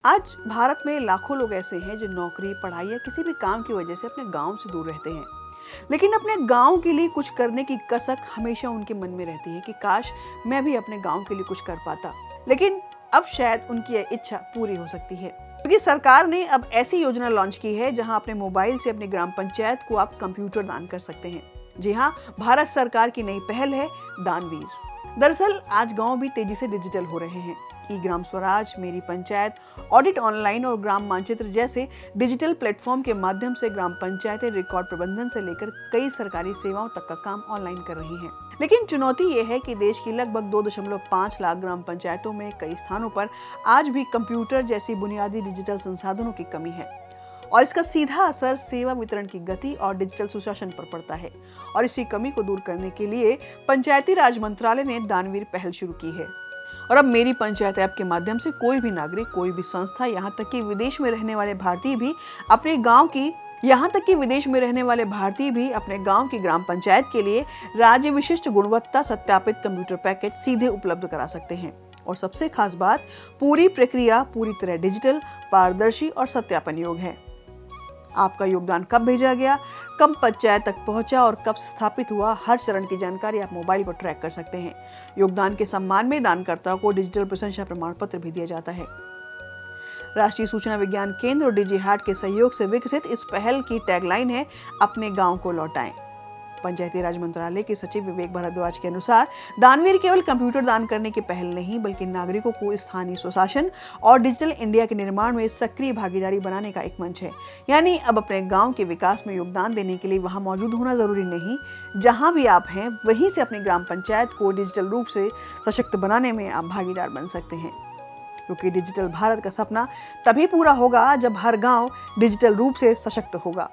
आज भारत में लाखों लोग ऐसे हैं जो नौकरी, पढ़ाई या किसी भी काम की वजह से अपने गांव से दूर रहते हैं। लेकिन अपने गांव के लिए कुछ करने की कसक हमेशा उनके मन में रहती है कि काश मैं भी अपने गांव के लिए कुछ कर पाता। लेकिन अब शायद उनकी यह इच्छा पूरी हो सकती है, क्योंकि सरकार ने अब ऐसी योजना लॉन्च की है जहां अपने मोबाइल से अपनी ग्राम पंचायत को आप कंप्यूटर दान कर सकते हैं। जी हाँ, भारत सरकार की नई पहल है दानवीर। दरअसल आज गांव भी तेजी से डिजिटल हो रहे हैं। ई ग्राम स्वराज, मेरी पंचायत, ऑडिट ऑनलाइन और ग्राम मानचित्र जैसे डिजिटल प्लेटफॉर्म के माध्यम से ग्राम पंचायतें रिकॉर्ड प्रबंधन से लेकर कई सरकारी सेवाओं तक का काम ऑनलाइन कर रही हैं। लेकिन चुनौती ये है कि देश की लगभग 2.5 लाख ग्राम पंचायतों में कई स्थानों पर आज भी कंप्यूटर जैसी बुनियादी डिजिटल संसाधनों की कमी है, और इसका सीधा असर सेवा वितरण की गति और डिजिटल सुशासन पर पड़ता है। और इसी कमी को दूर करने के लिए पंचायती राज मंत्रालय ने दानवीर पहल शुरू की है। और अब मेरी पंचायत ऐप के माध्यम से कोई भी नागरिक, कोई भी संस्था, यहाँ तक कि विदेश में रहने वाले भारतीय भी अपने गांव की ग्राम पंचायत के लिए राज्य विशिष्ट गुणवत्ता सत्यापित कंप्यूटर पैकेज सीधे उपलब्ध करा सकते हैं। और सबसे खास बात, पूरी प्रक्रिया पूरी तरह डिजिटल, पारदर्शी और सत्यापन योग्य है। आपका योगदान कब भेजा गया, कब पंचायत तक पहुंचा और कब स्थापित हुआ, हर चरण की जानकारी आप मोबाइल पर ट्रैक कर सकते हैं। योगदान के सम्मान में दानकर्ता को डिजिटल प्रशंसा प्रमाण पत्र भी दिया जाता है। राष्ट्रीय सूचना विज्ञान केंद्र और डीजी हाट के सहयोग से विकसित इस पहल की टैगलाइन है, अपने गांव को लौटाएं। पंचायती राज मंत्रालय के सचिव विवेक भारद्वाज के अनुसार दानवीर केवल कंप्यूटर दान करने की पहल नहीं, बल्कि नागरिकों को स्थानीय सुशासन और डिजिटल इंडिया के निर्माण में सक्रिय भागीदारी बनाने का एक मंच है। यानी अब अपने गांव के विकास में योगदान देने के लिए वहां मौजूद होना जरूरी नहीं, जहां भी आप हैं वहीं से अपनी ग्राम पंचायत को डिजिटल रूप से सशक्त बनाने में आप भागीदार बन सकते हैं। क्योंकि डिजिटल भारत का सपना तभी पूरा होगा जब हर गांव डिजिटल रूप से सशक्त होगा।